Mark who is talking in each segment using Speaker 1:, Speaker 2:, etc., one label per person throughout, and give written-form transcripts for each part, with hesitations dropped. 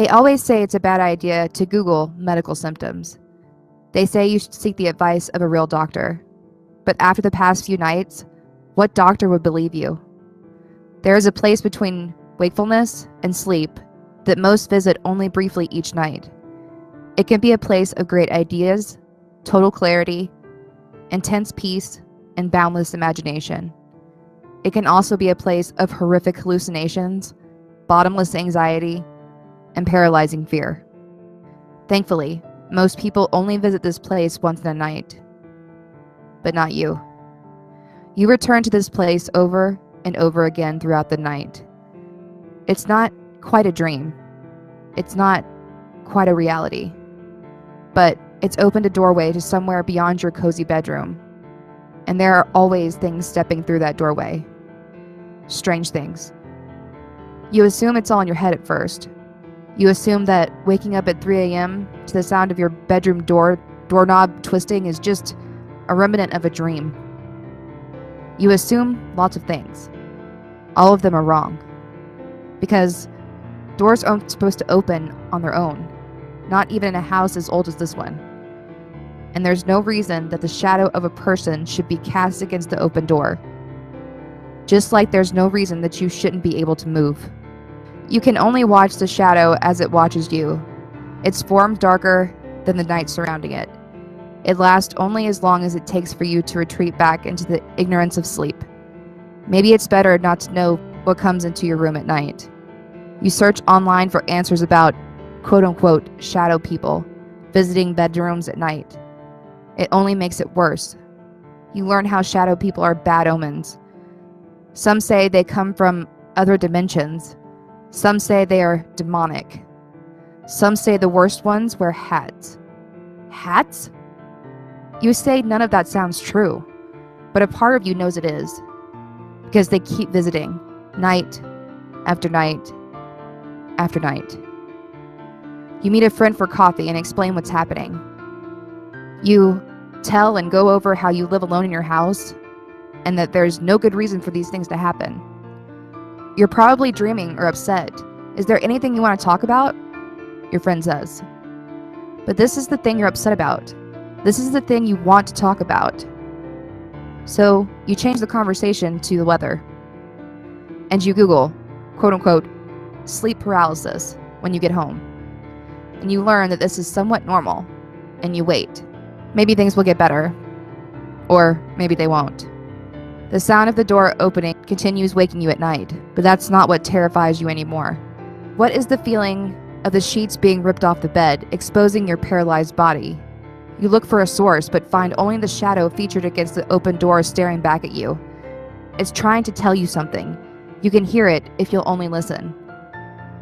Speaker 1: They always say it's a bad idea to Google medical symptoms. They say you should seek the advice of a real doctor. But after the past few nights, what doctor would believe you? There is a place between wakefulness and sleep that most visit only briefly each night. It can be a place of great ideas, total clarity, intense peace, and boundless imagination. It can also be a place of horrific hallucinations, bottomless anxiety, and paralyzing fear. Thankfully, most people only visit this place once in a night. But not you. You return to this place over and over again throughout the night. It's not quite a dream. It's not quite a reality. But it's opened a doorway to somewhere beyond your cozy bedroom. And there are always things stepping through that doorway. Strange things. You assume it's all in your head at first. You assume that waking up at 3 a.m. to the sound of your bedroom doorknob twisting is just a remnant of a dream. You assume lots of things. All of them are wrong. Because doors aren't supposed to open on their own, not even in a house as old as this one. And there's no reason that the shadow of a person should be cast against the open door. Just like there's no reason that you shouldn't be able to move. You can only watch the shadow as it watches you. Its form darker than the night surrounding it. It lasts only as long as it takes for you to retreat back into the ignorance of sleep. Maybe it's better not to know what comes into your room at night. You search online for answers about quote-unquote shadow people visiting bedrooms at night. It only makes it worse. You learn how shadow people are bad omens. Some say they come from other dimensions. Some say they are demonic. Some say the worst ones wear hats. Hats? You say none of that sounds true, but a part of you knows it is. Because they keep visiting, night after night after night. You meet a friend for coffee and explain what's happening. You tell and go over how you live alone in your house, and that there's no good reason for these things to happen. You're probably dreaming or upset. Is there anything you want to talk about? Your friend says. But this is the thing you're upset about. This is the thing you want to talk about. So you change the conversation to the weather. And you Google, quote-unquote, sleep paralysis when you get home. And you learn that this is somewhat normal. And you wait. Maybe things will get better. Or maybe they won't. The sound of the door opening continues waking you at night, but that's not what terrifies you anymore. What is the feeling of the sheets being ripped off the bed, exposing your paralyzed body? You look for a source, but find only the shadow featured against the open door staring back at you. It's trying to tell you something. You can hear it if you'll only listen.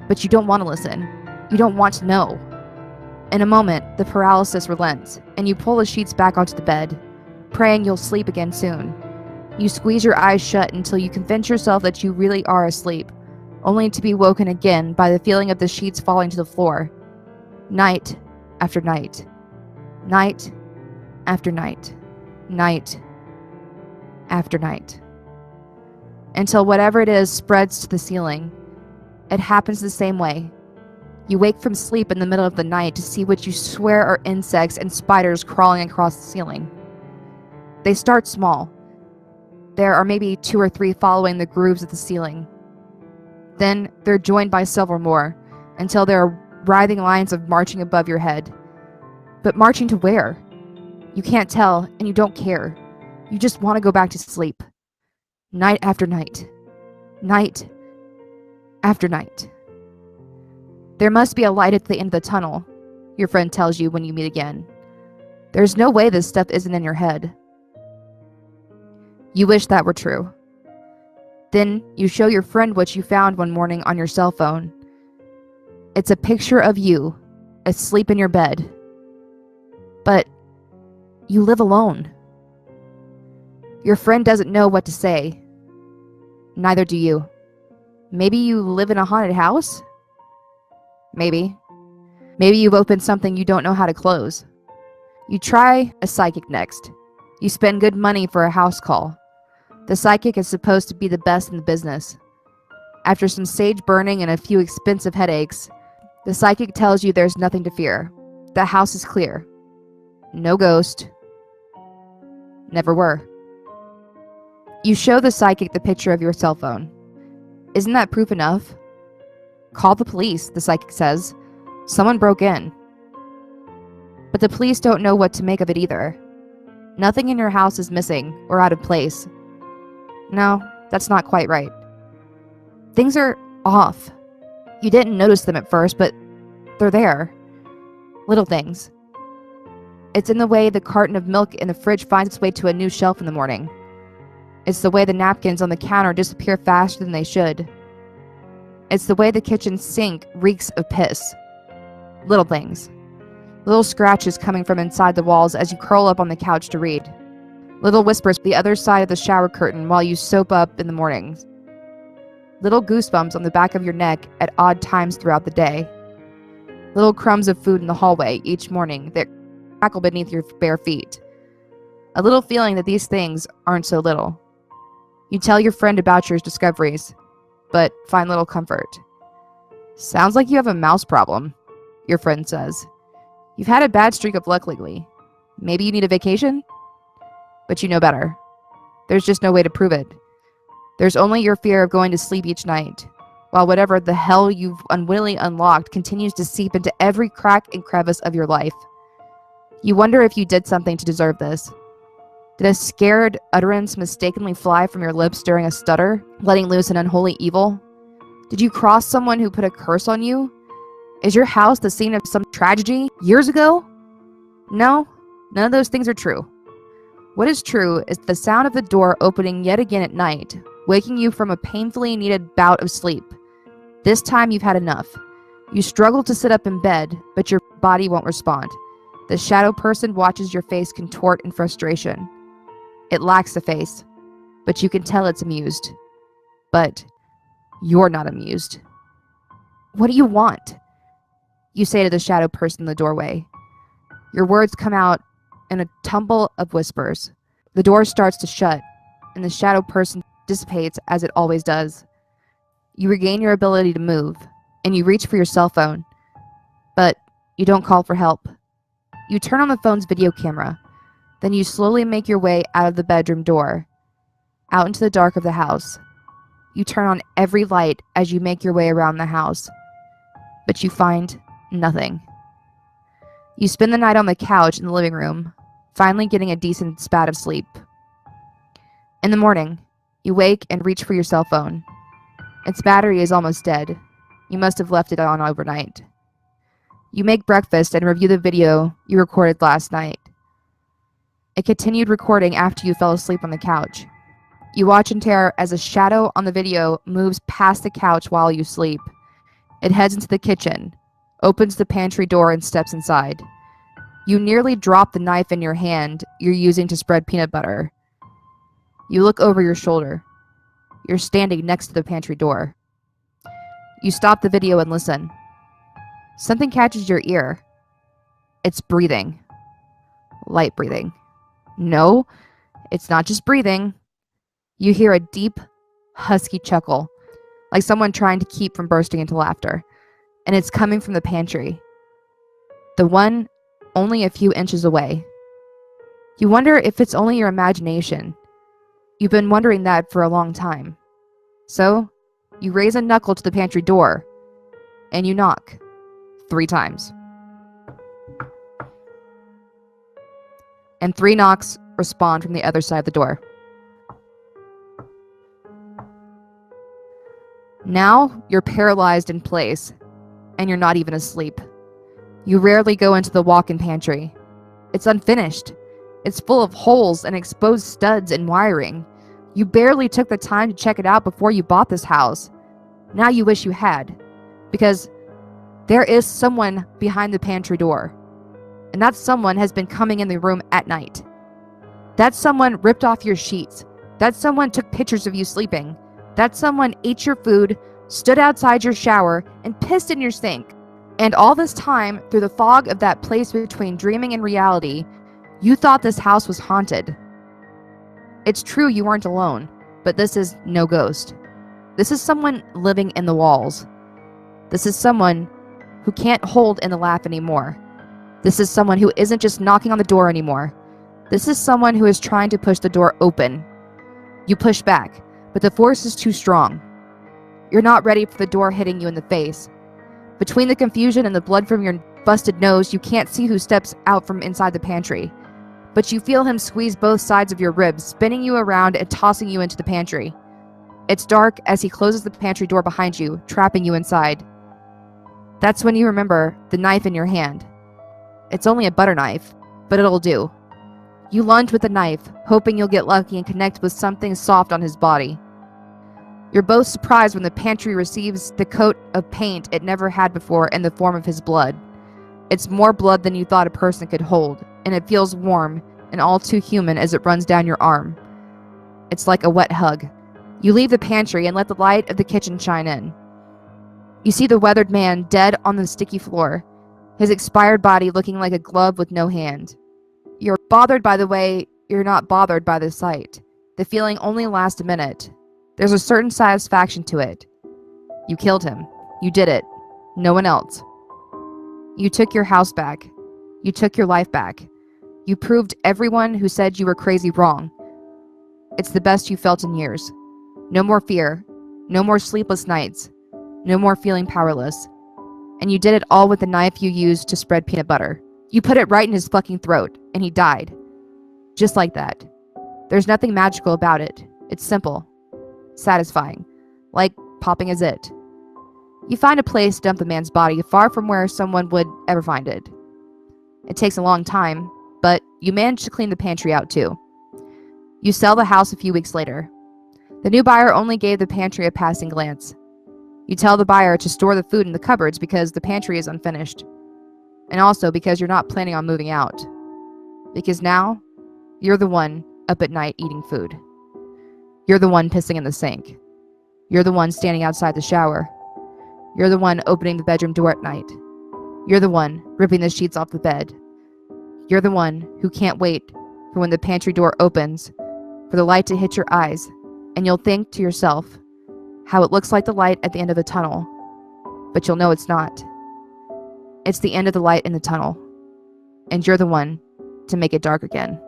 Speaker 1: But you don't want to listen. You don't want to know. In a moment, the paralysis relents, and you pull the sheets back onto the bed, praying you'll sleep again soon. You squeeze your eyes shut until you convince yourself that you really are asleep, only to be woken again by the feeling of the sheets falling to the floor. Night after night. Night after night. Night after night. Until whatever it is spreads to the ceiling. It happens the same way. You wake from sleep in the middle of the night to see what you swear are insects and spiders crawling across the ceiling. They start small. There are maybe 2 or 3 following the grooves of the ceiling. Then they're joined by several more, until there are writhing lines of marching above your head. But marching to where? You can't tell, and you don't care. You just want to go back to sleep. Night after night. Night after night. There must be a light at the end of the tunnel, your friend tells you when you meet again. There's no way this stuff isn't in your head. You wish that were true. Then you show your friend what you found one morning on your cell phone. It's a picture of you, asleep in your bed. But you live alone. Your friend doesn't know what to say. Neither do you. Maybe you live in a haunted house? Maybe. Maybe you've opened something you don't know how to close. You try a psychic next. You spend good money for a house call. The psychic is supposed to be the best in the business. After some sage burning and a few expensive headaches, The psychic tells you there's nothing to fear. The house is clear. No ghost. Never were. You show the psychic the picture of your cell phone. Isn't that proof enough? Call the police, the psychic says. Someone broke in. But the police don't know what to make of it either. Nothing in your house is missing or out of place. No, that's not quite right. Things are off. You didn't notice them at first, but they're there. Little things. It's in the way the carton of milk in the fridge finds its way to a new shelf in the morning. It's the way the napkins on the counter disappear faster than they should. It's the way the kitchen sink reeks of piss. Little things. Little scratches coming from inside the walls as you curl up on the couch to read. Little whispers the other side of the shower curtain while you soap up in the mornings. Little goosebumps on the back of your neck at odd times throughout the day. Little crumbs of food in the hallway each morning that crackle beneath your bare feet. A little feeling that these things aren't so little. You tell your friend about your discoveries, but find little comfort. Sounds like you have a mouse problem, your friend says. You've had a bad streak of luck lately. Maybe you need a vacation? But you know better. There's just no way to prove it. There's only your fear of going to sleep each night, while whatever the hell you've unwittingly unlocked continues to seep into every crack and crevice of your life. You wonder if you did something to deserve this. Did a scared utterance mistakenly fly from your lips during a stutter, letting loose an unholy evil? Did you cross someone who put a curse on you? Is your house the scene of some tragedy years ago? No, none of those things are true. What is true is the sound of the door opening yet again at night, waking you from a painfully needed bout of sleep. This time you've had enough. You struggle to sit up in bed, but your body won't respond. The shadow person watches your face contort in frustration. It lacks a face, but you can tell it's amused. But you're not amused. What do you want? You say to the shadow person in the doorway. Your words come out in a tumble of whispers. The door starts to shut, and the shadow person dissipates as it always does. You regain your ability to move, and you reach for your cell phone. But you don't call for help. You turn on the phone's video camera. Then you slowly make your way out of the bedroom door, out into the dark of the house. You turn on every light as you make your way around the house, but you find nothing. You spend the night on the couch in the living room, finally getting a decent spat of sleep. In the morning, you wake and reach for your cell phone. Its battery is almost dead. You must have left it on overnight. You make breakfast and review the video you recorded last night. It continued recording after you fell asleep on the couch. You watch in terror as a shadow on the video moves past the couch while you sleep. It heads into the kitchen, opens the pantry door, and steps inside. You nearly drop the knife in your hand you're using to spread peanut butter. You look over your shoulder. You're standing next to the pantry door. You stop the video and listen. Something catches your ear. It's breathing. Light breathing. No, it's not just breathing. You hear a deep, husky chuckle, like someone trying to keep from bursting into laughter, and it's coming from the pantry. The one only a few inches away. You wonder if it's only your imagination. You've been wondering that for a long time. So, you raise a knuckle to the pantry door, and you knock 3 times. And 3 knocks respond from the other side of the door. Now, you're paralyzed in place, and you're not even asleep. You rarely go into the walk-in pantry. It's unfinished. It's full of holes and exposed studs and wiring. You barely took the time to check it out before you bought this house. Now you wish you had, because there is someone behind the pantry door. And that someone has been coming in the room at night. That someone ripped off your sheets. That someone took pictures of you sleeping. That someone ate your food, stood outside your shower, and pissed in your sink. And all this time, through the fog of that place between dreaming and reality, you thought this house was haunted. It's true you weren't alone, but this is no ghost. This is someone living in the walls. This is someone who can't hold in the laugh anymore. This is someone who isn't just knocking on the door anymore. This is someone who is trying to push the door open. You push back, but the force is too strong. You're not ready for the door hitting you in the face. Between the confusion and the blood from your busted nose, you can't see who steps out from inside the pantry. But you feel him squeeze both sides of your ribs, spinning you around and tossing you into the pantry. It's dark as he closes the pantry door behind you, trapping you inside. That's when you remember the knife in your hand. It's only a butter knife, but it'll do. You lunge with the knife, hoping you'll get lucky and connect with something soft on his body. You're both surprised when the pantry receives the coat of paint it never had before in the form of his blood. It's more blood than you thought a person could hold, and it feels warm and all too human as it runs down your arm. It's like a wet hug. You leave the pantry and let the light of the kitchen shine in. You see the weathered man dead on the sticky floor, his expired body looking like a glove with no hand. You're bothered by the way you're not bothered by the sight. The feeling only lasts a minute. There's a certain satisfaction to it. You killed him. You did it. No one else. You took your house back. You took your life back. You proved everyone who said you were crazy wrong. It's the best you felt in years. No more fear. No more sleepless nights. No more feeling powerless. And you did it all with the knife you used to spread peanut butter. You put it right in his fucking throat, and he died. Just like that. There's nothing magical about it. It's simple. Satisfying. Like popping a zit. You find a place to dump the man's body far from where someone would ever find it. It takes a long time, but you manage to clean the pantry out too. You sell the house a few weeks later. The new buyer only gave the pantry a passing glance. You tell the buyer to store the food in the cupboards because the pantry is unfinished. And also because you're not planning on moving out. Because now, you're the one up at night eating food. You're the one pissing in the sink. You're the one standing outside the shower. You're the one opening the bedroom door at night. You're the one ripping the sheets off the bed. You're the one who can't wait for when the pantry door opens, for the light to hit your eyes, and you'll think to yourself how it looks like the light at the end of the tunnel, but you'll know it's not. It's the end of the light in the tunnel, and you're the one to make it dark again.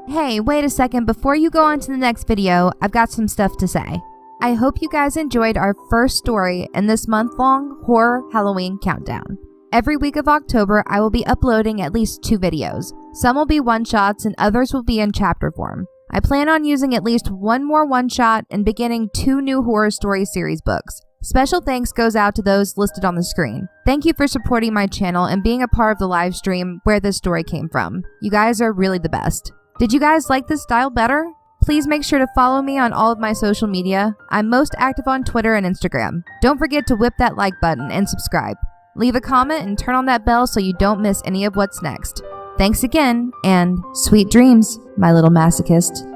Speaker 2: Hey, wait a second. Before you go on to the next video, I've got some stuff to say. I hope you guys enjoyed our first story in this month-long horror Halloween countdown. Every week of October, I will be uploading at least 2 videos. Some will be one-shots and others will be in chapter form. I plan on using at least 1 more one-shot and beginning 2 new horror story series books. Special thanks goes out to those listed on the screen. Thank you for supporting my channel and being a part of the live stream where this story came from. You guys are really the best. Did you guys like this style better? Please make sure to follow me on all of my social media. I'm most active on Twitter and Instagram. Don't forget to whip that like button and subscribe. Leave a comment and turn on that bell so you don't miss any of what's next. Thanks again, and sweet dreams, my little masochist.